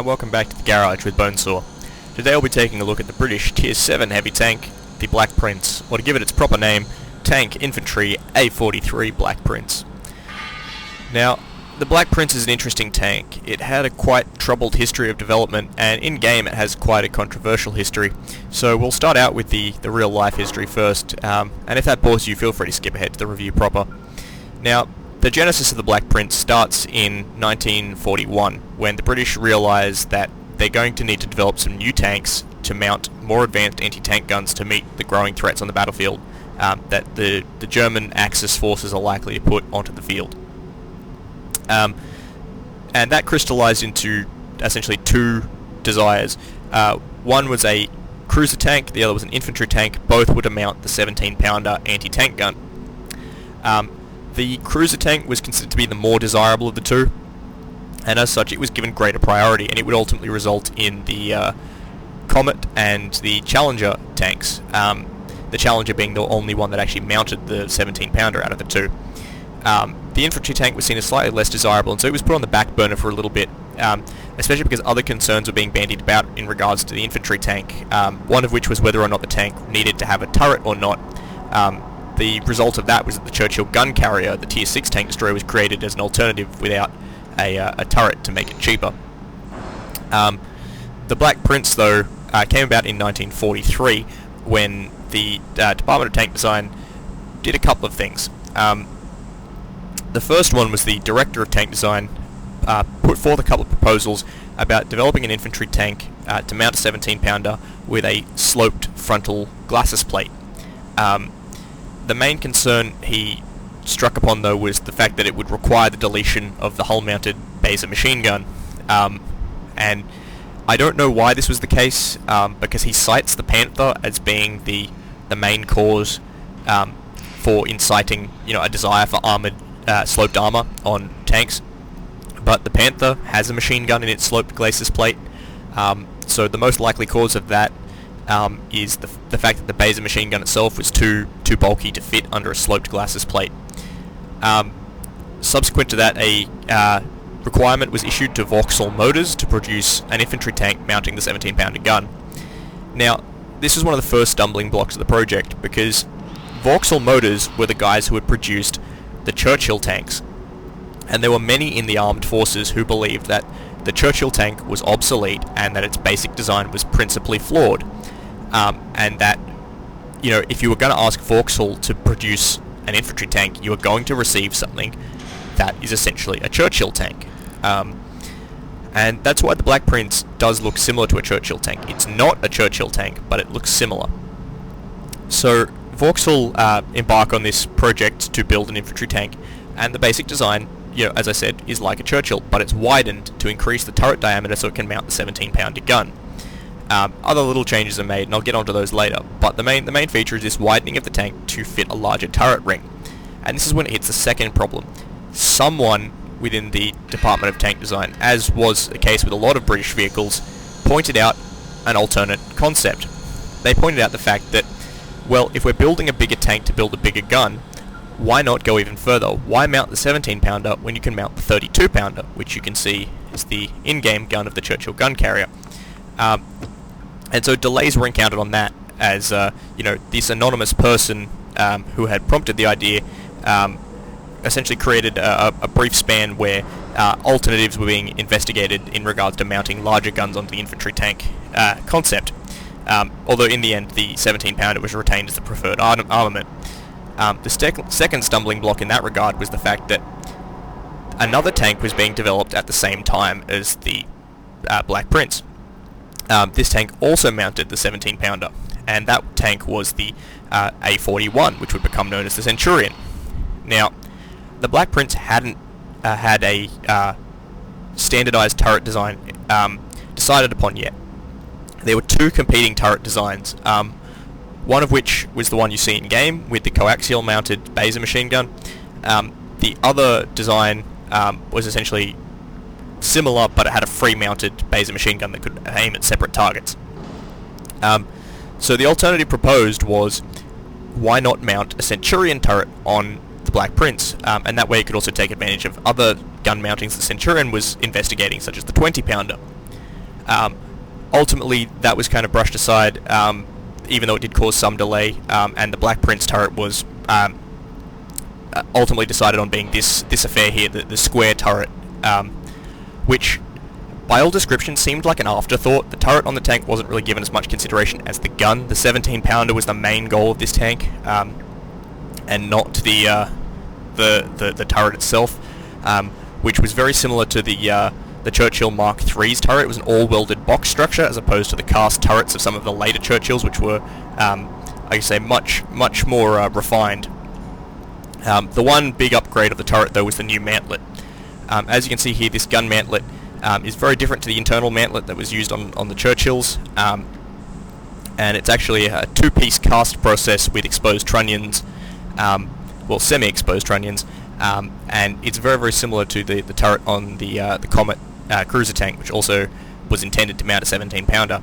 welcome back to the garage with Bonesaw. Today I'll be taking a look at the British Tier 7 heavy tank, the Black Prince, or to give it its proper name, Tank Infantry A43 Black Prince. Now, the Black Prince is an interesting tank. It had a quite troubled history of development, and in-game it has quite a controversial history. So we'll start out with the real-life history first, and if that bores you, feel free to skip ahead to the review proper. Now, the genesis of the Black Prince starts in 1941, when the British realised that they're going to need to develop some new tanks to mount more advanced anti-tank guns to meet the growing threats on the battlefield that the German Axis forces are likely to put onto the field. And that crystallised into essentially two desires. One was a cruiser tank, the other was an infantry tank. Both would mount the 17-pounder anti-tank gun. The cruiser tank was considered to be the more desirable of the two, and as such it was given greater priority, and it would ultimately result in the Comet and the Challenger tanks, the Challenger being the only one that actually mounted the 17-pounder out of the two. The infantry tank was seen as slightly less desirable, and so it was put on the back burner for a little bit, especially because other concerns were being bandied about in regards to the infantry tank, one of which was whether or not the tank needed to have a turret or not. The result of that was that the Churchill gun carrier, the Tier 6 tank destroyer, was created as an alternative without a turret to make it cheaper. The Black Prince, though, came about in 1943 when the Department of Tank Design did a couple of things. The first one was the Director of Tank Design put forth a couple of proposals about developing an infantry tank to mount a 17-pounder with a sloped frontal glacis plate. The main concern he struck upon, though, was the fact that it would require the deletion of the hull-mounted Baser machine gun. And I don't know why this was the case, because he cites the Panther as being the main cause for inciting, a desire for armored, sloped armor on tanks. But the Panther has a machine gun in its sloped glacis plate, so the most likely cause of that is the fact that the Baser machine gun itself was too bulky to fit under a sloped glacis plate. Subsequent to that, a requirement was issued to Vauxhall Motors to produce an infantry tank mounting the 17-pounder gun. Now, this was one of the first stumbling blocks of the project, because Vauxhall Motors were the guys who had produced the Churchill tanks, and there were many in the armed forces who believed that the Churchill tank was obsolete and that its basic design was principally flawed. And that, if you were going to ask Vauxhall to produce an infantry tank, you were going to receive something that is essentially a Churchill tank. And that's why the Black Prince does look similar to a Churchill tank. It's not a Churchill tank, but it looks similar. So Vauxhall embark on this project to build an infantry tank, and the basic design, as I said, is like a Churchill, but it's widened to increase the turret diameter so it can mount the 17-pounder gun. Other little changes are made, and I'll get onto those later, but the main feature is this widening of the tank to fit a larger turret ring. And this is when it hits the second problem. Someone within the Department of Tank Design, as was the case with a lot of British vehicles, pointed out an alternate concept. They pointed out the fact that, well, if we're building a bigger tank to build a bigger gun, why not go even further? Why mount the 17-pounder when you can mount the 32-pounder, which you can see is the in-game gun of the Churchill gun carrier? And so delays were encountered on that, as this anonymous person who had prompted the idea essentially created a brief span where alternatives were being investigated in regards to mounting larger guns onto the infantry tank concept. Although in the end the 17-pounder was retained as the preferred armament. The second stumbling block in that regard was the fact that another tank was being developed at the same time as the Black Prince. This tank also mounted the 17-pounder, and that tank was the A41, which would become known as the Centurion. Now, the Black Prince hadn't had a standardized turret design decided upon yet. There were two competing turret designs, one of which was the one you see in-game with the coaxial mounted Baser machine gun. The other design was essentially similar, but it had a free-mounted Baser machine gun that could aim at separate targets. So the alternative proposed was, why not mount a Centurion turret on the Black Prince, and that way it could also take advantage of other gun mountings the Centurion was investigating, such as the 20-pounder. Ultimately, that was kind of brushed aside, even though it did cause some delay, and the Black Prince turret was ultimately decided on being this affair here, the square turret, which by all description seemed like an afterthought. The turret on the tank wasn't really given as much consideration as the gun. The 17-pounder was the main goal of this tank, and not the turret itself, which was very similar to the Churchill Mark III's turret. It was an all-welded box structure as opposed to the cast turrets of some of the later Churchills, which were, I say, much more refined. The one big upgrade of the turret, though, was the new mantlet. As you can see here, this gun mantlet is very different to the internal mantlet that was used on the Churchills, and it's actually a two-piece cast process with exposed trunnions, well, semi-exposed trunnions, and it's very, very similar to the turret on the Comet cruiser tank, which also was intended to mount a 17-pounder.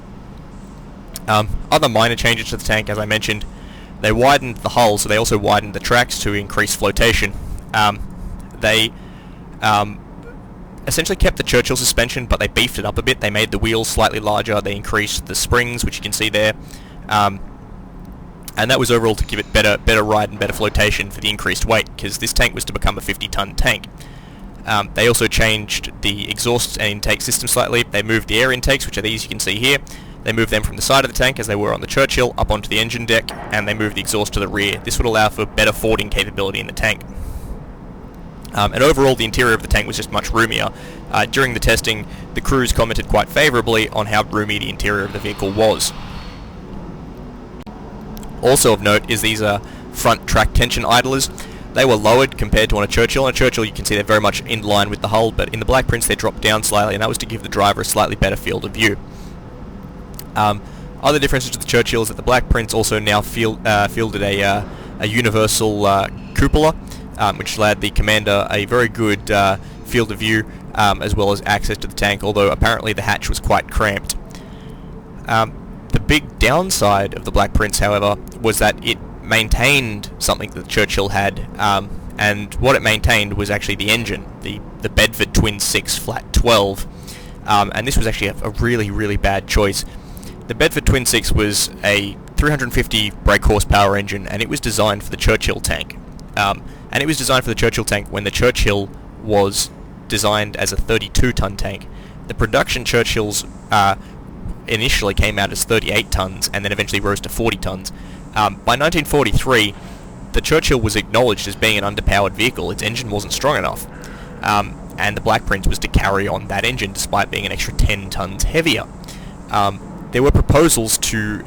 Other minor changes to the tank, as I mentioned, they widened the hull, so they also widened the tracks to increase flotation. They essentially kept the Churchill suspension, but they beefed it up a bit. They made the wheels slightly larger, they increased the springs, which you can see there, and that was overall to give it better ride and better flotation for the increased weight, because this tank was to become a 50-ton tank. They also changed the exhaust and intake system slightly. They moved the air intakes, which are these you can see here. They moved them from the side of the tank, as they were on the Churchill, up onto the engine deck, and they moved the exhaust to the rear. This would allow for better fording capability in the tank. And overall, the interior of the tank was just much roomier. During the testing, the crews commented quite favourably on how roomy the interior of the vehicle was. Also of note is these front track tension idlers. They were lowered compared to on a Churchill. On a Churchill, you can see they're very much in line with the hull, but in the Black Prince they dropped down slightly, and that was to give the driver a slightly better field of view. Other differences to the Churchill is that the Black Prince also now fielded a universal cupola, which allowed the commander a very good field of view, as well as access to the tank, although apparently the hatch was quite cramped. The big downside of the Black Prince, however, was that it maintained something that the Churchill had, and what it maintained was actually the engine, the Bedford Twin 6 Flat 12, and this was actually a really, really bad choice. The Bedford Twin 6 was a 350 brake horsepower engine, and it was designed for the Churchill tank. And it was designed for the Churchill tank when the Churchill was designed as a 32-ton tank. The production Churchills initially came out as 38 tons, and then eventually rose to 40 tons. By 1943, the Churchill was acknowledged as being an underpowered vehicle. Its engine wasn't strong enough, and the Black Prince was to carry on that engine despite being an extra 10 tons heavier. There were proposals to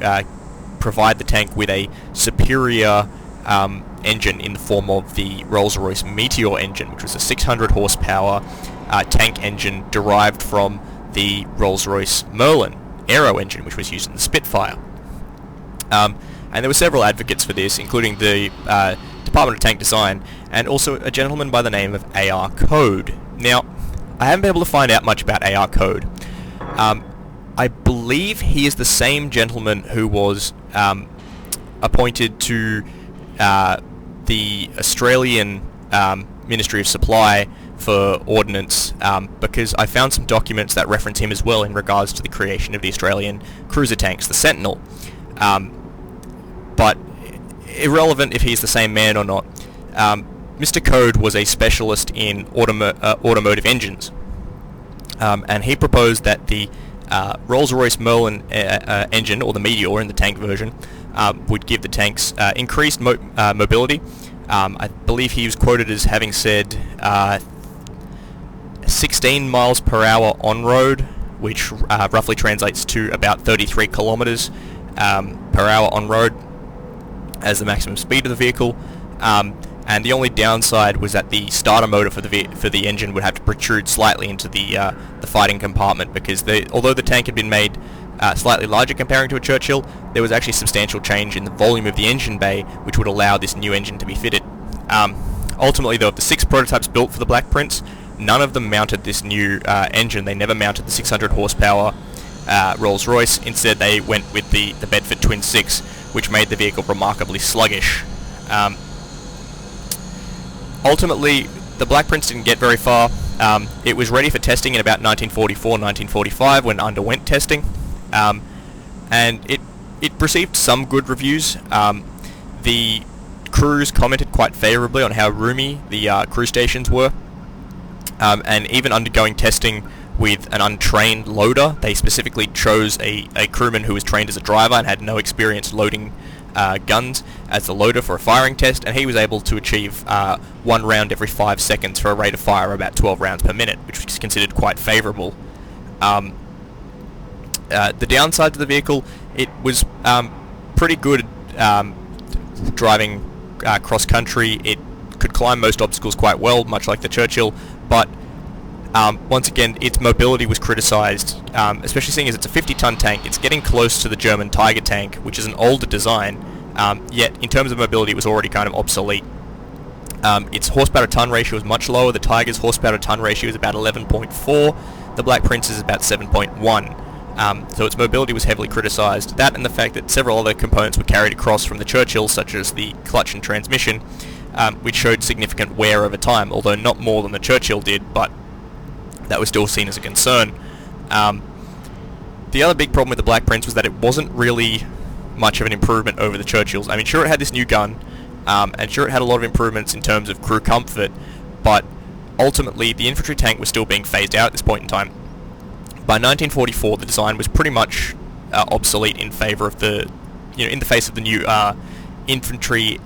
provide the tank with a superior engine in the form of the Rolls-Royce Meteor engine, which was a 600 horsepower tank engine derived from the Rolls-Royce Merlin aero engine, which was used in the Spitfire. And there were several advocates for this, including the Department of Tank Design, and also a gentleman by the name of A.R. Code. Now, I haven't been able to find out much about A.R. Code. I believe he is the same gentleman who was appointed to the Australian Ministry of Supply for Ordnance, because I found some documents that reference him as well in regards to the creation of the Australian cruiser tanks, the Sentinel. But irrelevant if he's the same man or not, Mr. Code was a specialist in automotive engines, and he proposed that the Rolls-Royce Merlin engine, or the Meteor in the tank version, would give the tanks increased mobility. I believe he was quoted as having said 16 miles per hour on-road, which roughly translates to about 33 kilometers per hour on-road as the maximum speed of the vehicle. And the only downside was that the starter motor for the engine would have to protrude slightly into the fighting compartment, because although the tank had been made slightly larger comparing to a Churchill, there was actually substantial change in the volume of the engine bay, which would allow this new engine to be fitted. Ultimately, though, of the 6 prototypes built for the Black Prince, none of them mounted this new engine. They never mounted the 600 horsepower Rolls-Royce. Instead, they went with the Bedford Twin 6, which made the vehicle remarkably sluggish. Ultimately, the Black Prince didn't get very far. It was ready for testing in about 1944-1945 when it underwent testing, and it received some good reviews. The crews commented quite favourably on how roomy the crew stations were, and even undergoing testing with an untrained loader. They specifically chose a crewman who was trained as a driver and had no experience loading guns as the loader for a firing test, and he was able to achieve 1 round every 5 seconds for a rate of fire of about 12 rounds per minute, which was considered quite favourable. The downside to the vehicle, it was pretty good driving cross-country. It could climb most obstacles quite well, much like the Churchill, but once again, its mobility was criticised, especially seeing as it's a 50-ton tank. It's getting close to the German Tiger tank, which is an older design, yet in terms of mobility it was already kind of obsolete. Its horsepower-to-ton ratio is much lower. The Tiger's horsepower-to-ton ratio is about 11.4. The Black Prince is about 7.1. So its mobility was heavily criticised. That and the fact that several other components were carried across from the Churchill, such as the clutch and transmission, which showed significant wear over time, although not more than the Churchill did, but that was still seen as a concern. The other big problem with the Black Prince was that it wasn't really much of an improvement over the Churchills. I mean, sure, it had this new gun, and sure, it had a lot of improvements in terms of crew comfort, but ultimately the infantry tank was still being phased out at this point in time. By 1944, the design was pretty much obsolete in favour of the, in the face of the new infantry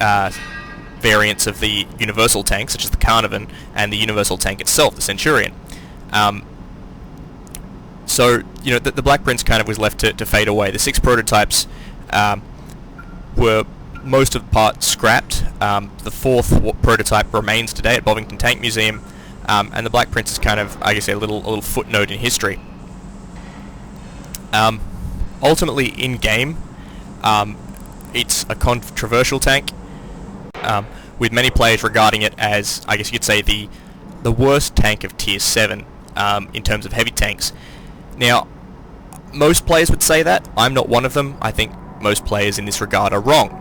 variants of the universal tank, such as the Carnarvon, and the universal tank itself, the Centurion. So, the Black Prince kind of was left to fade away. The 6 prototypes were most of the parts scrapped. The 4th prototype remains today at Bovington Tank Museum, and the Black Prince is kind of, I guess, a little footnote in history. Ultimately, in game, it's a controversial tank, with many players regarding it as, I guess you could say, the worst tank of Tier 7 in terms of heavy tanks. Now, most players would say that. I'm not one of them. I think most players in this regard are wrong.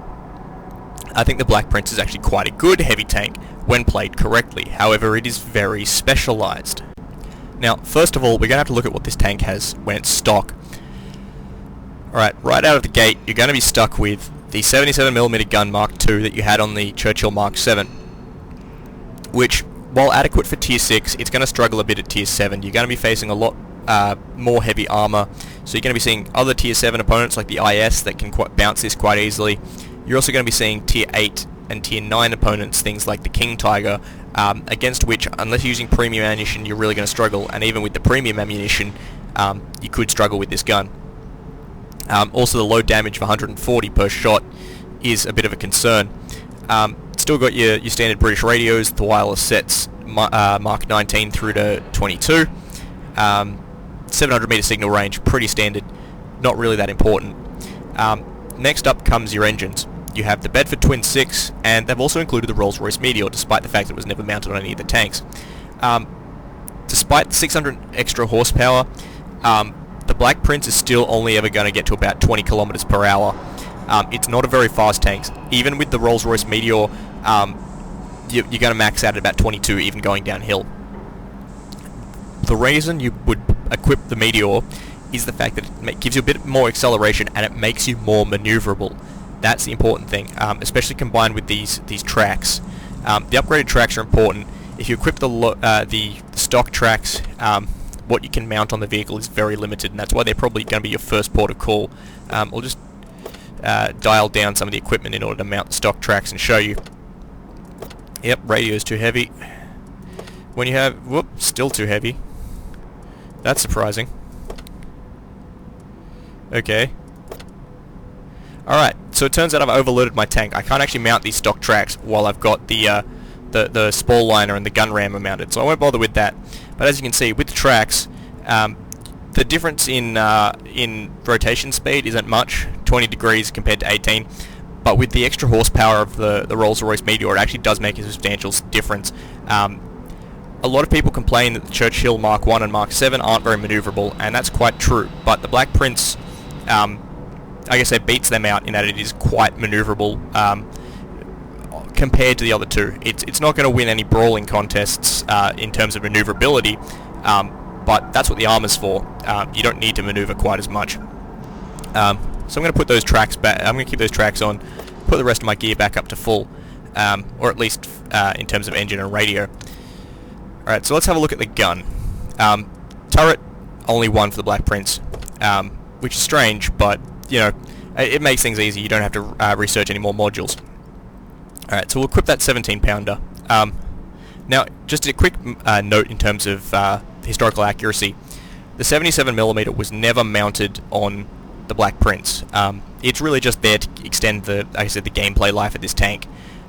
I think the Black Prince is actually quite a good heavy tank when played correctly. However, it is very specialised. Now, first of all, we're going to have to look at what this tank has when it's stock. Alright, right out of the gate, you're going to be stuck with the 77mm gun Mark II that you had on the Churchill Mark VII, which, while adequate for Tier 6, it's going to struggle a bit at Tier 7. You're going to be facing a lot more heavy armour, so you're going to be seeing other Tier 7 opponents like the IS that can bounce this quite easily. You're also going to be seeing Tier 8 and Tier 9 opponents, things like the King Tiger, against which, unless you're using premium ammunition, you're really going to struggle, and even with the premium ammunition, you could struggle with this gun. Also, the low damage of 140 per shot is a bit of a concern. Still got your standard British radios, the wireless sets, Mark 19 through to 22. 700 meter signal range, pretty standard, not really that important. Next up comes your engines. You have the Bedford Twin 6, and they've also included the Rolls-Royce Meteor, despite the fact that it was never mounted on any of the tanks. Despite the 600 extra horsepower, the Black Prince is still only ever going to get to about 20 kilometers per hour. It's not a very fast tank. Even with the Rolls-Royce Meteor, you're going to max out at about 22, even going downhill. The reason you would equip the Meteor is the fact that it gives you a bit more acceleration and it makes you more maneuverable. That's the important thing, especially combined with these tracks. The upgraded tracks are important. If you equip the stock tracks, what you can mount on the vehicle is very limited, and that's why they're probably going to be your first port of call. I'll just dial down some of the equipment in order to mount the stock tracks and show you. Yep, radio's too heavy. When you have... whoop, still too heavy. That's surprising. Okay. Alright, so it turns out I've overloaded my tank. I can't actually mount these stock tracks while I've got the spall liner and the gun rammer mounted, so I won't bother with that. But as you can see, with the tracks, the difference in rotation speed isn't much, 20 degrees compared to 18, but with the extra horsepower of the Rolls-Royce Meteor, it actually does make a substantial difference. A lot of people complain that the Churchill Mark 1 and Mark 7 aren't very maneuverable, and that's quite true, but the Black Prince, I guess it beats them out in that it is quite maneuverable compared to the other two. It's not going to win any brawling contests in terms of maneuverability, but that's what the armor's for. You don't need to maneuver quite as much. So I'm going to put those tracks back. I'm going to keep those tracks on, put the rest of my gear back up to full, or at least in terms of engine and radio. Alright, so let's have a look at the gun. Turret, only one for the Black Prince, which is strange, but, you know, it makes things easy. You don't have to research any more modules. Alright, so we'll equip that 17 pounder. Now, just a quick note in terms of historical accuracy. The 77mm was never mounted on the Black Prince. It's really just there to extend the, like I said, the gameplay life of this tank.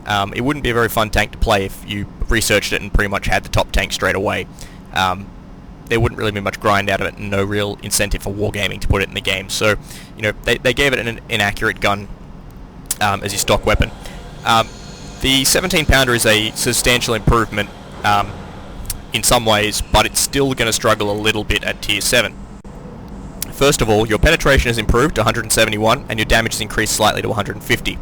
It wouldn't be a very fun tank to play if you researched it and pretty much had the top tank straight away. There wouldn't really be much grind out of it and no real incentive for wargaming to put it in the game. So, you know, they gave it an inaccurate gun as your stock weapon. The 17 pounder is a substantial improvement in some ways, but it's still going to struggle a little bit at tier 7. First of all, your penetration has improved to 171 and your damage has increased slightly to 150.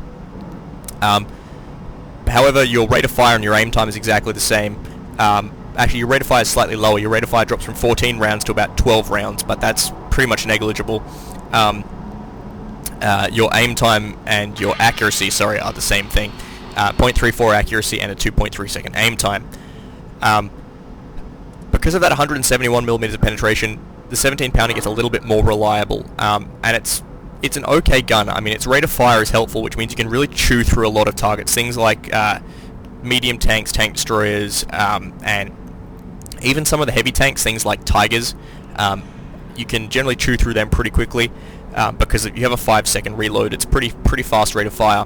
However, your rate of fire and your aim time is exactly the same. Actually, your rate of fire is slightly lower. Your rate of fire drops from 14 rounds to about 12 rounds, but that's pretty much negligible. Your aim time and your accuracy, are the same thing. 0.34 accuracy and a 2.3 second aim time. Because of that 171mm of penetration, the 17 pounder gets a little bit more reliable, and it's an okay gun. I mean, its rate of fire is helpful, which means you can really chew through a lot of targets. Things like medium tanks, tank destroyers, and even some of the heavy tanks, things like Tigers. You can generally chew through them pretty quickly because if you have a 5-second reload, it's pretty fast rate of fire.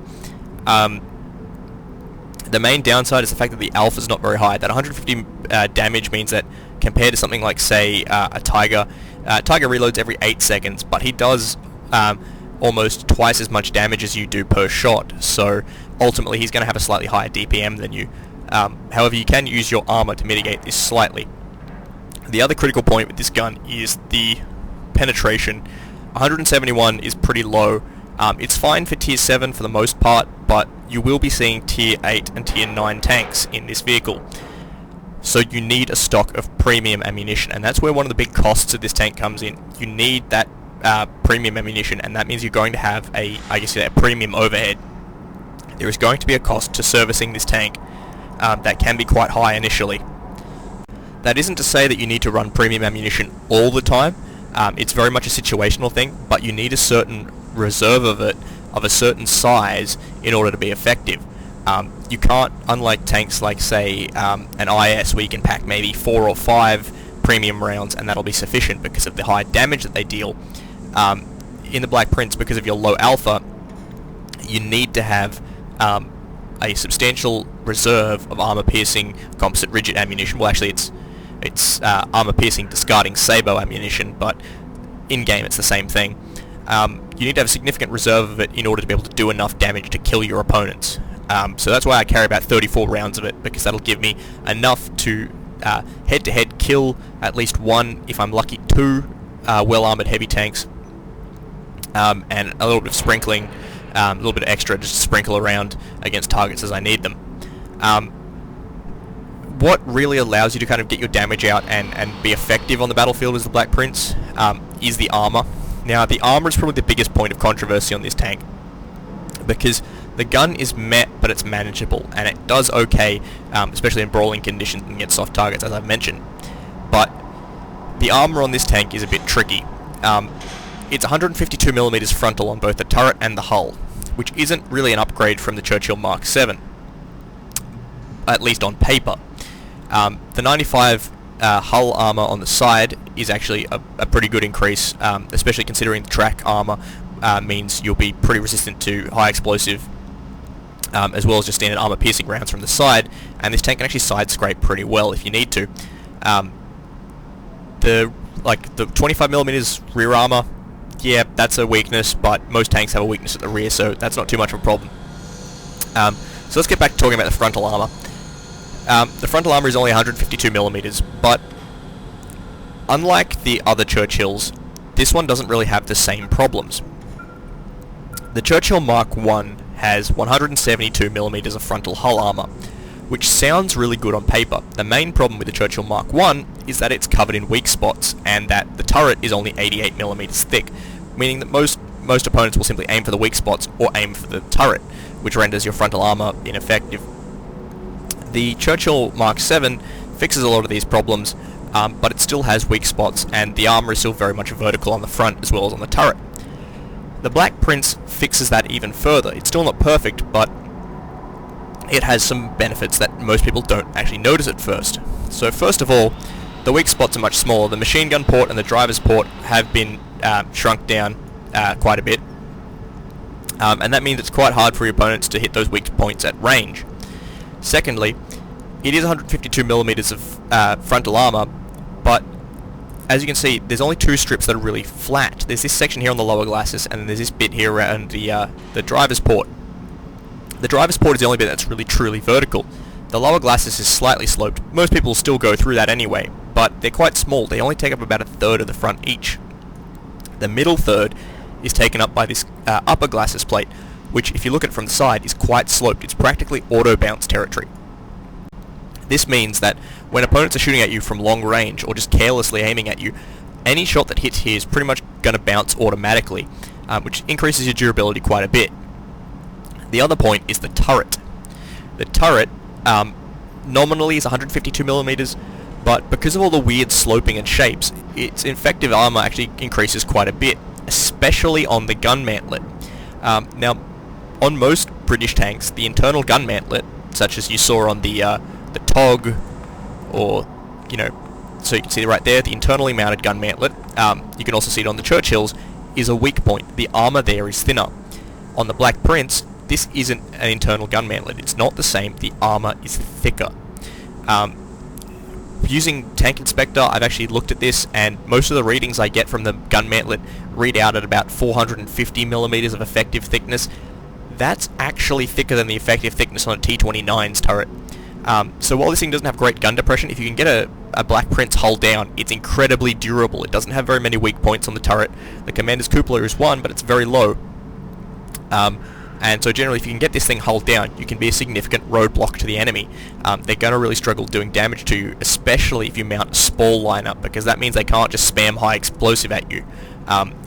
The main downside is the fact that the alpha is not very high. That 150 damage means that compared to something like, say, a Tiger, Tiger reloads every 8 seconds, but he does almost twice as much damage as you do per shot, so ultimately he's going to have a slightly higher DPM than you. However, you can use your armor to mitigate this slightly. The other critical point with this gun is the penetration. 171 is pretty low. It's fine for tier 7 for the most part, but you will be seeing tier 8 and tier 9 tanks in this vehicle. So you need a stock of premium ammunition, and that's where one of the big costs of this tank comes in. You need that premium ammunition, and that means you're going to have a premium overhead. There is going to be a cost to servicing this tank that can be quite high initially. That isn't to say that you need to run premium ammunition all the time. It's very much a situational thing, but you need a certain reserve of it, of a certain size, in order to be effective. You can't, unlike tanks like, say, an IS, where you can pack maybe 4 or 5 premium rounds and that'll be sufficient because of the high damage that they deal. In the Black Prince, because of your low alpha, you need to have a substantial reserve of armor-piercing composite rigid ammunition. Well, actually, it's armor-piercing discarding sabot ammunition, but in-game it's the same thing. You need to have a significant reserve of it in order to be able to do enough damage to kill your opponents. So that's why I carry about 34 rounds of it, because that'll give me enough to head-to-head kill at least 1, if I'm lucky, 2 well-armored heavy tanks, and a little bit of sprinkling, a little bit of extra just to sprinkle around against targets as I need them. What really allows you to kind of get your damage out and be effective on the battlefield as the Black Prince is the armor. Now, the armor is probably the biggest point of controversy on this tank, because the gun is met, but it's manageable, and it does okay, especially in brawling conditions and against soft targets, as I've mentioned. But the armor on this tank is a bit tricky. It's 152mm frontal on both the turret and the hull, which isn't really an upgrade from the Churchill Mark 7, at least on paper. The 95 hull armor on the side is actually a pretty good increase, especially considering the track armor means you'll be pretty resistant to high explosive as well as just standard armor piercing rounds from the side, and this tank can actually side scrape pretty well if you need to. The 25mm rear armor, yeah, that's a weakness, but most tanks have a weakness at the rear, so that's not too much of a problem. So let's get back to talking about the frontal armor. The frontal armor is only 152mm, but unlike the other Churchills, this one doesn't really have the same problems. The Churchill Mark 1 has 172mm of frontal hull armour, which sounds really good on paper. The main problem with the Churchill Mark 1 is that it's covered in weak spots, and that the turret is only 88mm thick, meaning that most opponents will simply aim for the weak spots or aim for the turret, which renders your frontal armour ineffective. The Churchill Mark 7 fixes a lot of these problems, but it still has weak spots, and the armour is still very much vertical on the front as well as on the turret. The Black Prince fixes that even further. It's still not perfect, but it has some benefits that most people don't actually notice at first. So first of all, the weak spots are much smaller. The machine gun port and the driver's port have been shrunk down quite a bit, and that means it's quite hard for your opponents to hit those weak points at range. Secondly, it is 152mm of frontal armour, but as you can see, there's only two strips that are really flat. There's this section here on the lower glasses, and then there's this bit here around the driver's port. The driver's port is the only bit that's really truly vertical. The lower glasses is slightly sloped. Most people still go through that anyway, but they're quite small. They only take up about a third of the front each. The middle third is taken up by this upper glasses plate, which, if you look at it from the side, is quite sloped. It's practically auto-bounce territory. This means that when opponents are shooting at you from long range or just carelessly aiming at you, any shot that hits here is pretty much going to bounce automatically, which increases your durability quite a bit. The other point is the turret. The turret nominally is 152mm, but because of all the weird sloping and shapes, its effective armour actually increases quite a bit, especially on the gun mantlet. Now, on most British tanks, the internal gun mantlet, such as you saw on the TOG, or, so you can see right there, the internally mounted gun mantlet, you can also see it on the Churchills, is a weak point. The armour there is thinner. On the Black Prince, this isn't an internal gun mantlet. It's not the same. The armour is thicker. Using Tank Inspector, I've actually looked at this, and most of the readings I get from the gun mantlet read out at about 450mm of effective thickness. That's actually thicker than the effective thickness on a T-29's turret. So while this thing doesn't have great gun depression, if you can get a Black Prince hull down, it's incredibly durable. It doesn't have very many weak points on the turret. The Commander's cupola is one, but it's very low. And so generally, if you can get this thing hulled down, you can be a significant roadblock to the enemy. They're going to really struggle doing damage to you, especially if you mount a spall lineup, because that means they can't just spam high explosive at you.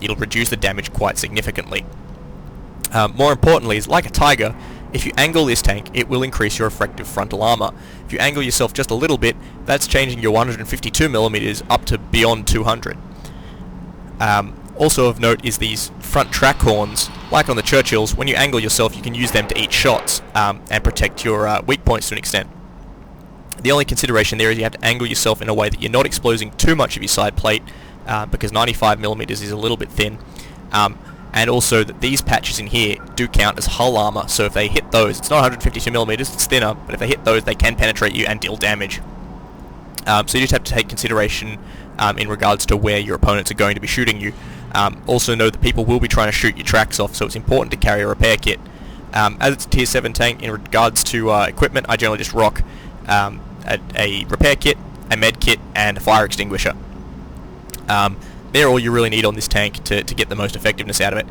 It'll reduce the damage quite significantly. More importantly, is like a Tiger, if you angle this tank, it will increase your effective frontal armour. If you angle yourself just a little bit, that's changing your 152mm up to beyond 200. Also of note is these front track horns. Like on the Churchills, when you angle yourself, you can use them to eat shots and protect your weak points to an extent. The only consideration there is you have to angle yourself in a way that you're not exposing too much of your side plate, because 95mm is a little bit thin. And also that these patches in here do count as hull armour, so if they hit those, it's not 152mm, it's thinner, but if they hit those, they can penetrate you and deal damage. So you just have to take consideration in regards to where your opponents are going to be shooting you. Also know that people will be trying to shoot your tracks off, so it's important to carry a repair kit. As it's a tier 7 tank, in regards to equipment, I generally just rock a repair kit, a med kit, and a fire extinguisher. They're all you really need on this tank to get the most effectiveness out of it.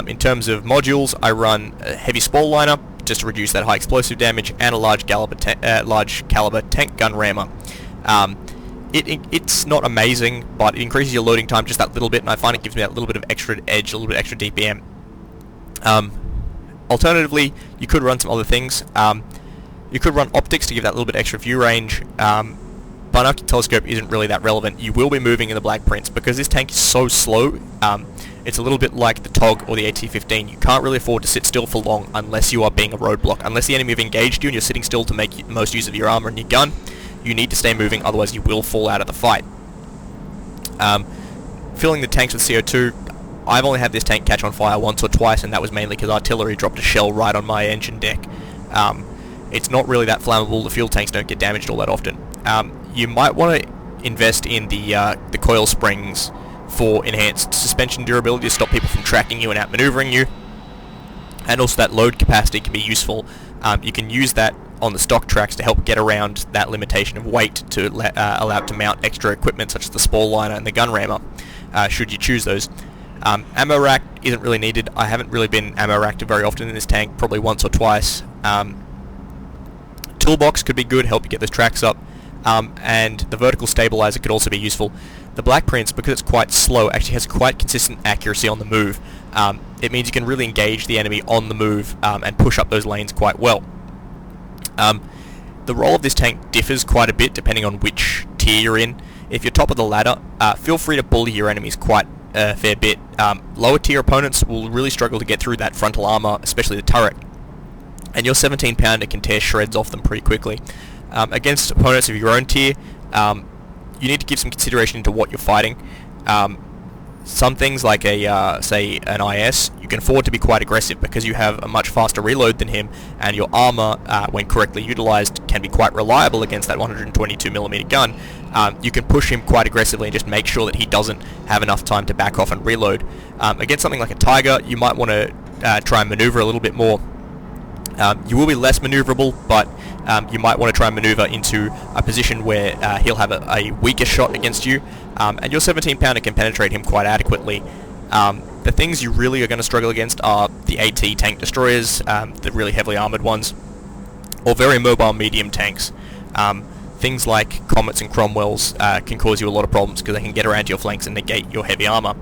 In terms of modules, I run a heavy spall lineup just to reduce that high explosive damage, and a large caliber tank gun rammer. It's not amazing, but it increases your loading time just that little bit, and I find it gives me that little bit of extra edge, a little bit extra DPM. Alternatively, you could run some other things. You could run optics to give that little bit extra view range. Binocular telescope isn't really that relevant. You will be moving in the Black Prince because this tank is so slow. It's a little bit like the TOG or the AT-15. You can't really afford to sit still for long unless you are being a roadblock. Unless the enemy have engaged you and you're sitting still to make the most use of your armor and your gun, you need to stay moving, otherwise you will fall out of the fight. Filling the tanks with CO2, I've only had this tank catch on fire once or twice, and that was mainly because artillery dropped a shell right on my engine deck. It's not really that flammable. The fuel tanks don't get damaged all that often. You might want to invest in the coil springs for enhanced suspension durability to stop people from tracking you and outmaneuvering you, and also that load capacity can be useful. You can use that on the stock tracks to help get around that limitation of weight to allow it to mount extra equipment such as the spall liner and the gun rammer, should you choose those. Ammo rack isn't really needed. I haven't really been ammo racked very often in this tank, probably once or twice. Toolbox could be good, help you get those tracks up, and the vertical stabilizer could also be useful. The Black Prince, because it's quite slow, actually has quite consistent accuracy on the move. It means you can really engage the enemy on the move and push up those lanes quite well. The role of this tank differs quite a bit depending on which tier you're in. If you're top of the ladder, feel free to bully your enemies quite a fair bit. Lower tier opponents will really struggle to get through that frontal armor, especially the turret, and your 17 pounder can tear shreds off them pretty quickly. Against opponents of your own tier, you need to give some consideration into what you're fighting. Some things like say an IS, you can afford to be quite aggressive because you have a much faster reload than him, and your armor, when correctly utilized, can be quite reliable against that 122mm gun. You can push him quite aggressively and just make sure that he doesn't have enough time to back off and reload. Against something like a Tiger, you might want to try and maneuver a little bit more. You will be less maneuverable, but you might want to try and maneuver into a position where he'll have a weaker shot against you, and your 17 pounder can penetrate him quite adequately. The things you really are going to struggle against are the AT tank destroyers, the really heavily armoured ones, or very mobile medium tanks. Things like Comets and Cromwells can cause you a lot of problems because they can get around your flanks and negate your heavy armour.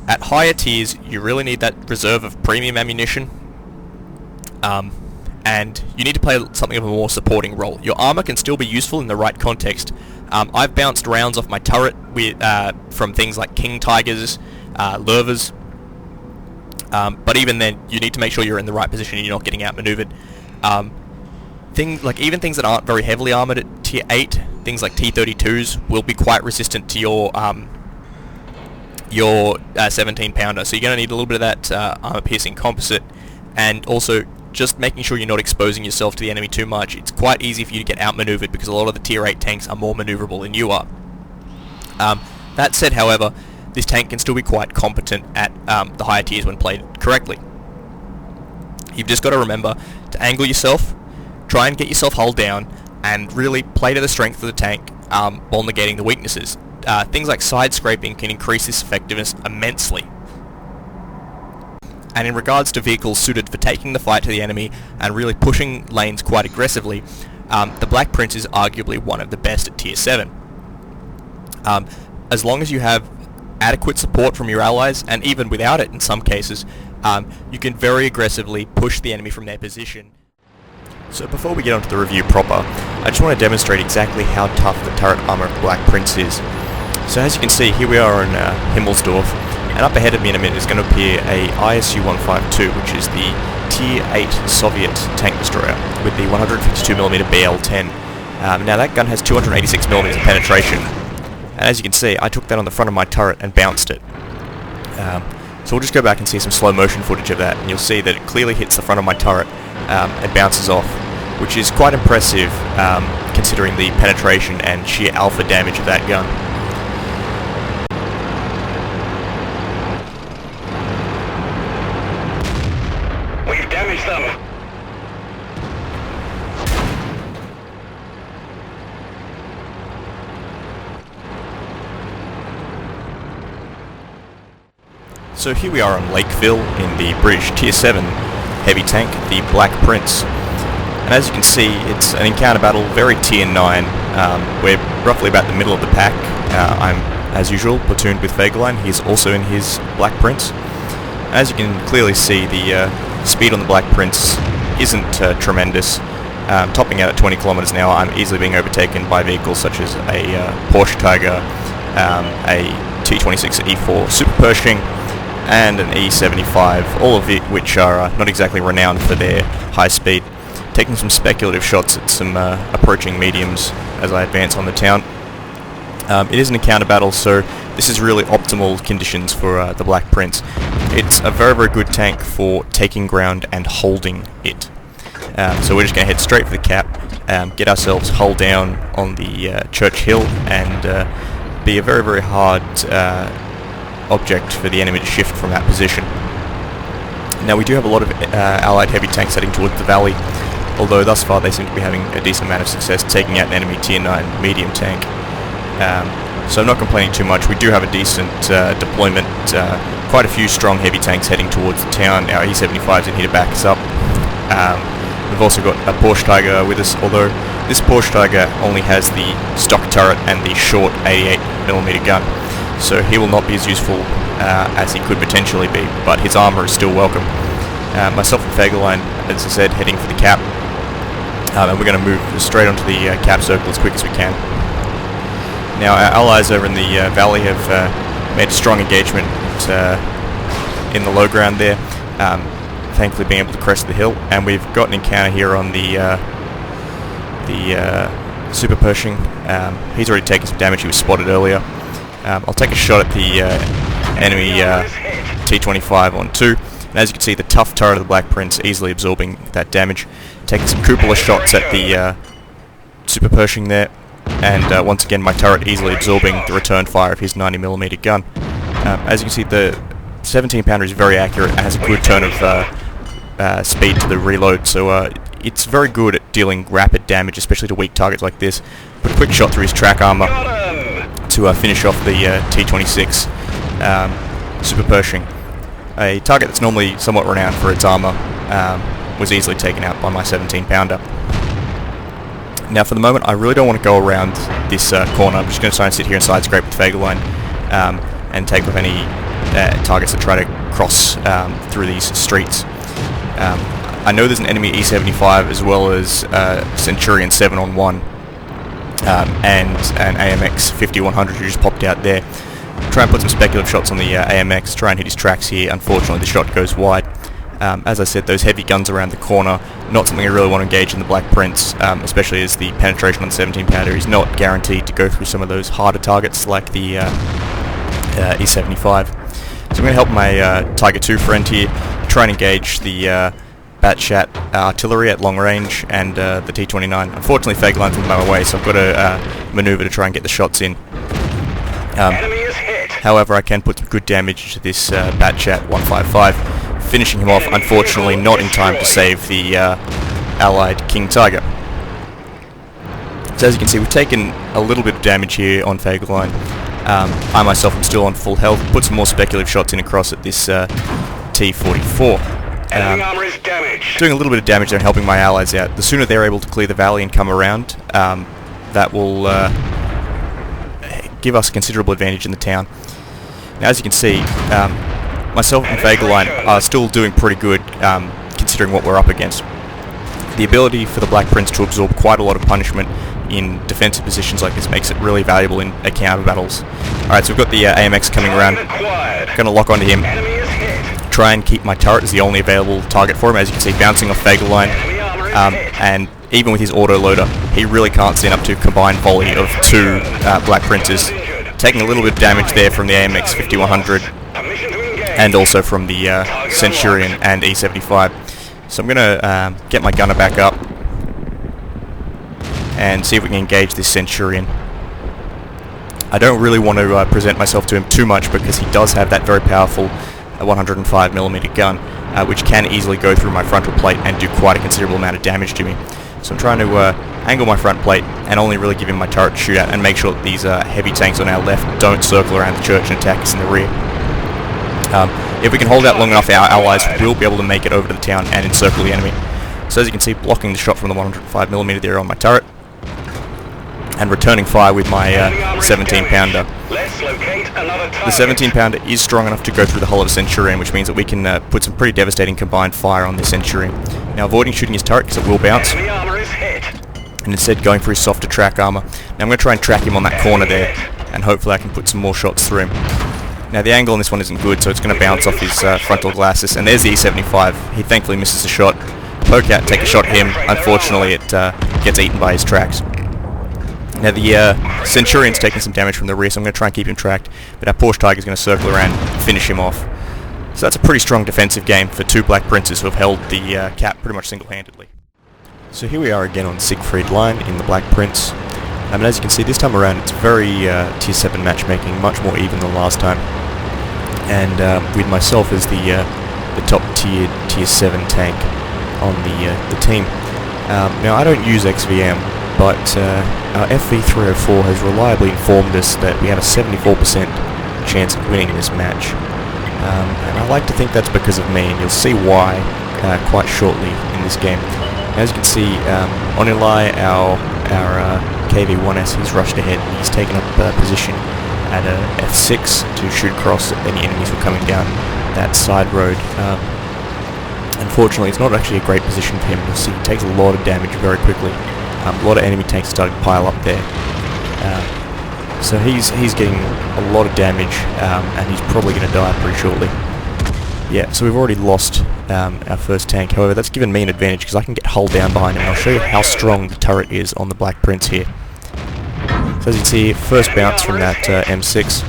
At higher tiers, you really need that reserve of premium ammunition, and you need to play something of a more supporting role. Your armor can still be useful in the right context. I've bounced rounds off my turret with, from things like King Tigers, Lurvers, but even then, you need to make sure you're in the right position and you're not getting outmaneuvered. Even things that aren't very heavily armored at tier 8, things like T-32s, will be quite resistant to your 17 pounder, so you're going to need a little bit of that armor piercing composite, and also just making sure you're not exposing yourself to the enemy too much. It's quite easy for you to get outmaneuvered because a lot of the tier 8 tanks are more maneuverable than you are. That said, however, this tank can still be quite competent at the higher tiers when played correctly. You've just got to remember to angle yourself, try and get yourself hull down, and really play to the strength of the tank while negating the weaknesses. Things like side scraping can increase this effectiveness immensely. And in regards to vehicles suited for taking the fight to the enemy and really pushing lanes quite aggressively, the Black Prince is arguably one of the best at tier 7. As long as you have adequate support from your allies, and even without it in some cases, you can very aggressively push the enemy from their position. So before we get onto the review proper, I just want to demonstrate exactly how tough the turret armor of the Black Prince is. So as you can see, here we are in Himmelsdorf, and up ahead of me in a minute is going to appear a ISU-152, which is the Tier 8 Soviet tank destroyer with the 152mm BL-10. Now that gun has 286mm of penetration, and as you can see, I took that on the front of my turret and bounced it. So we'll just go back and see some slow motion footage of that, and you'll see that it clearly hits the front of my turret and bounces off, which is quite impressive considering the penetration and sheer alpha damage of that gun. We've damaged them. So here we are on Lakeville in the British Tier 7 heavy tank, the Black Prince. And as you can see, it's an encounter battle, very Tier 9. We're roughly about the middle of the pack. I'm, as usual, platooned with Fegelein. He's also in his Black Prince. As you can clearly see, the speed on the Black Prince isn't tremendous. Topping out at 20 kilometers an hour, I'm easily being overtaken by vehicles such as a Porsche Tiger, a T26 E4 Super Pershing, and an E75, all of which are not exactly renowned for their high speed. Taking some speculative shots at some approaching mediums as I advance on the town. It is an encounter battle, so this is really optimal conditions for the Black Prince. It's a very, very good tank for taking ground and holding it. So we're just going to head straight for the cap, get ourselves hull down on the Churchill, and be a very, very hard object for the enemy to shift from that position. Now we do have a lot of allied heavy tanks heading towards the valley, although thus far they seem to be having a decent amount of success taking out an enemy Tier 9 medium tank. So I'm not complaining too much. We do have a decent deployment quite a few strong heavy tanks heading towards the town. Our E75's in here to back us up. We've also got a Porsche Tiger with us, although this Porsche Tiger only has the stock turret and the short 88mm gun, so he will not be as useful as he could potentially be, but his armour is still welcome. Myself and Fagerline, as I said, heading for the cap, and we're going to move straight onto the cap circle as quick as we can. Now our allies over in the valley have made a strong engagement in the low ground there, thankfully being able to crest the hill, and we've got an encounter here on the Super Pershing. He's already taken some damage. He was spotted earlier. I'll take a shot at the enemy T-25 on 2, and as you can see, the tough turret of the Black Prince easily absorbing that damage. Taking some cupola shots at the Super Pershing there, and once again my turret easily absorbing the return fire of his 90mm gun. As you can see, the 17-pounder is very accurate and has a good turn of speed to the reload, so it's very good at dealing rapid damage, especially to weak targets like this. Put a quick shot through his track armor to finish off the T-26 Super Pershing. A target that's normally somewhat renowned for its armor was easily taken out by my 17-pounder. Now for the moment I really don't want to go around this corner. I'm just going to try and sit here and side scrape with Fagerline and take off any targets that try to cross through these streets. I know there's an enemy E75 as well as Centurion 7 on 1 and an AMX 5100 who just popped out there. Try and put some speculative shots on the AMX, try and hit his tracks here. Unfortunately the shot goes wide. As I said, those heavy guns around the corner, not something I really want to engage in the Black Prince, especially as the penetration on the 17-pounder is not guaranteed to go through some of those harder targets like the E75. So I'm going to help my Tiger 2 friend here, try and engage the Batchat artillery at long range and the T-29. Unfortunately Fagerline's in my way, so I've got to maneuver to try and get the shots in. However, I can put some good damage to this Batchat 155, finishing him off, unfortunately not in time to save the allied King Tiger. So as you can see, we've taken a little bit of damage here on Fagerline. I myself am still on full health. Put some more speculative shots in across at this T-44. Doing a little bit of damage there and helping my allies out. The sooner they're able to clear the valley and come around, that will give us a considerable advantage in the town. Now as you can see, myself and Fagerline are still doing pretty good considering what we're up against. The ability for the Black Prince to absorb quite a lot of punishment in defensive positions like this makes it really valuable in counter battles. Alright, so we've got the AMX coming around. Going to lock onto him. Try and keep my turret as the only available target for him. As you can see, bouncing off Fagerline, and even with his auto-loader, he really can't stand up to a combined volley of two Black Princes. Taking a little bit of damage there from the AMX 5100 and also from the Centurion and E75. So I'm going to get my gunner back up and see if we can engage this Centurion. I don't really want to present myself to him too much because he does have that very powerful 105mm gun, which can easily go through my frontal plate and do quite a considerable amount of damage to me. So I'm trying to angle my front plate and only really give him my turret to shoot at and make sure that these heavy tanks on our left don't circle around the church and attack us in the rear. If we can hold out long enough, our allies will be able to make it over to the town and encircle the enemy. So as you can see, blocking the shot from the 105mm there on my turret and returning fire with my 17-pounder. The 17-pounder is strong enough to go through the hull of a Centurion, which means that we can put some pretty devastating combined fire on this Centurion. Now avoiding shooting his turret because it will bounce, and instead going for his softer track armor. Now I'm going to try and track him on that corner there, and hopefully I can put some more shots through him. Now the angle on this one isn't good, so it's going to bounce off his frontal glasses, and there's the E75. He thankfully misses the shot. Poke out, take a shot at him. Unfortunately it gets eaten by his tracks. Now the Centurion's taking some damage from the rear, so I'm going to try and keep him tracked, but our Porsche Tiger's going to circle around and finish him off. So that's a pretty strong defensive game for two Black Princes who have held the cap pretty much single-handedly. So here we are again on Siegfried Line in the Black Prince. And as you can see, this time around it's very tier 7 matchmaking, much more even than last time. And with myself as the top tier 7 tank on the team. Now I don't use XVM, but our FV304 has reliably informed us that we have a 74% chance of winning this match. and I like to think that's because of me, and you'll see why quite shortly in this game. As you can see, on Eli, our KV-1S, he's rushed ahead, and he's taken up position at a F6 to shoot across any enemies who are coming down that side road. Unfortunately, it's not actually a great position for him. You'll see he takes a lot of damage very quickly. A lot of enemy tanks are starting to pile up there. So he's getting a lot of damage, and he's probably going to die pretty shortly. Yeah, so we've already lost our first tank. However, that's given me an advantage because I can get hull down behind him. And I'll show you how strong the turret is on the Black Prince here. So as you can see, first bounce from that M6,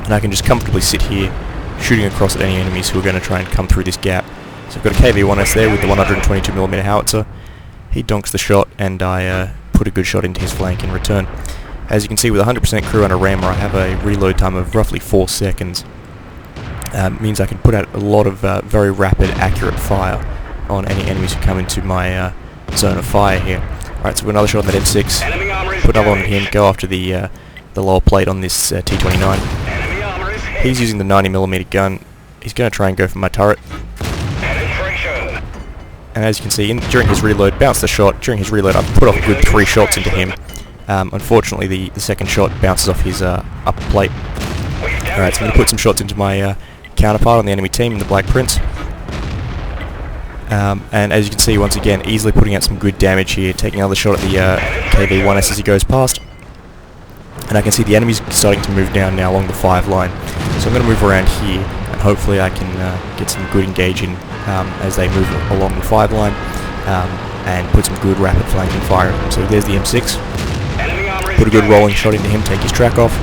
and I can just comfortably sit here, shooting across at any enemies who are going to try and come through this gap. So I've got a KV-1S there with the 122mm howitzer. He donks the shot, and I put a good shot into his flank in return. As you can see, with 100% crew and a rammer, I have a reload time of roughly 4 seconds. Means I can put out a lot of very rapid, accurate fire on any enemies who come into my zone of fire here. Alright, so we've got another shot on that M6, put another one on him, go after the lower plate on this T29. He's using the 90mm gun. He's going to try and go for my turret. And as you can see, during his reload, bounced the shot. During his reload, I've put off a good 3 shots into him. Unfortunately, the second shot bounces off his upper plate. Alright, so I'm going to put some shots into my counterpart on the enemy team, the Black Prince. And as you can see, once again, easily putting out some good damage here, taking another shot at the KV-1S as he goes past. And I can see the enemies starting to move down now along the 5 line. So I'm going to move around here, and hopefully I can get some good engaging as they move along the 5 line, and put some good rapid flanking fire at them. So there's the M6. Put a good rolling shot into him, take his track off,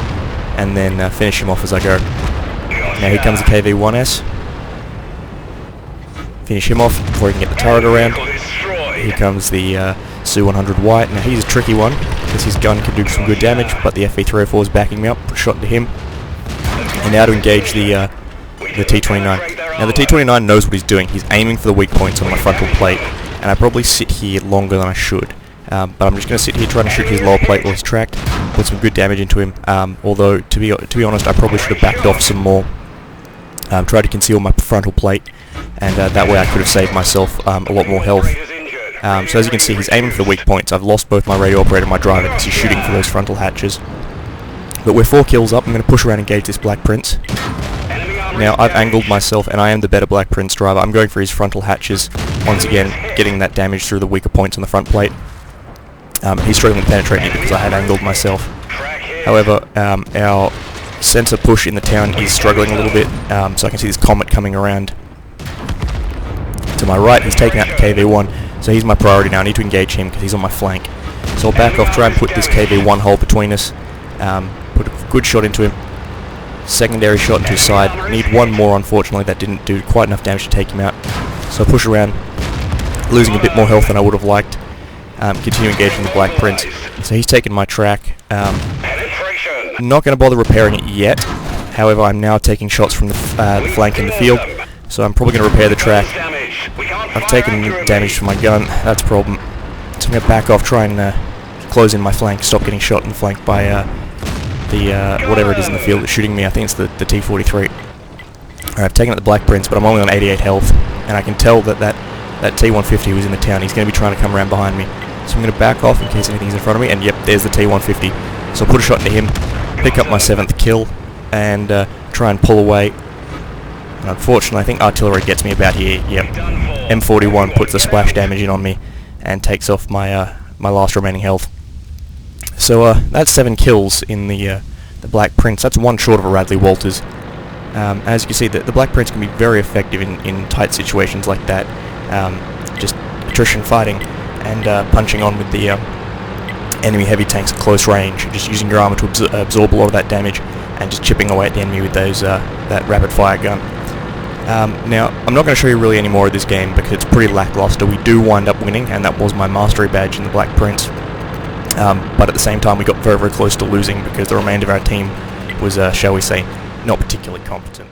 and then finish him off as I go. Now here comes the KV-1S. Finish him off before he can get the turret around. Here comes the Su-100 White. Now he's a tricky one, because his gun can do some good damage, but the FV-304 is backing me up. Put a shot into him. And now to engage the T29. Now the T29 knows what he's doing. He's aiming for the weak points on my frontal plate, and I probably sit here longer than I should. But I'm just going to sit here trying to shoot his lower plate while he's tracked, put some good damage into him. Although to be honest, I probably should have backed off some more. Tried to conceal my frontal plate, and that way I could have saved myself a lot more health. So as you can see, he's aiming for the weak points. I've lost both my radio operator and my driver because he's shooting for those frontal hatches. But we're 4 kills up. I'm going to push around and engage this Black Prince. Now I've angled myself, and I am the better Black Prince driver. I'm going for his frontal hatches, once again getting that damage through the weaker points on the front plate. He's struggling to penetrate me because I had angled myself. However, our sensor push in the town is struggling a little bit, so I can see this Comet coming around to my right. He's taking out the KV-1, so he's my priority now. I need to engage him because he's on my flank. So I'll back off, try and put this KV-1 hole between us, put a good shot into him, secondary shot into his side. Need one more, unfortunately. That didn't do quite enough damage to take him out. So I'll push around, losing a bit more health than I would have liked. Continue engaging the Black Prince. So he's taken my track. Not going to bother repairing it yet. However, I'm now taking shots from the flank in the field, so I'm probably going to repair the track. I've taken damage from my gun. That's a problem. So I'm going to back off, try and close in my flank, stop getting shot in the flank by the whatever it is in the field that's shooting me. I think it's the T-43. Alright, I've taken out the Black Prince, but I'm only on 88 health, and I can tell that T-150 was in the town. He's going to be trying to come around behind me. So I'm going to back off in case anything's in front of me, and yep, there's the T-150. So I'll put a shot into him, pick up my 7th kill, and try and pull away. And unfortunately, I think artillery gets me about here. Yep, M41 puts the splash damage in on me and takes off my my last remaining health. So that's 7 kills in the Black Prince. That's one short of a Radley Walters. As you can see, the Black Prince can be very effective in tight situations like that. Just attrition fighting and punching on with the enemy heavy tanks at close range, just using your armor to absorb a lot of that damage and just chipping away at the enemy with those that rapid fire gun. Now, I'm not going to show you really any more of this game because it's pretty lackluster. We do wind up winning, and that was my mastery badge in the Black Prince. But at the same time, we got very, very close to losing because the remainder of our team was, shall we say, not particularly competent.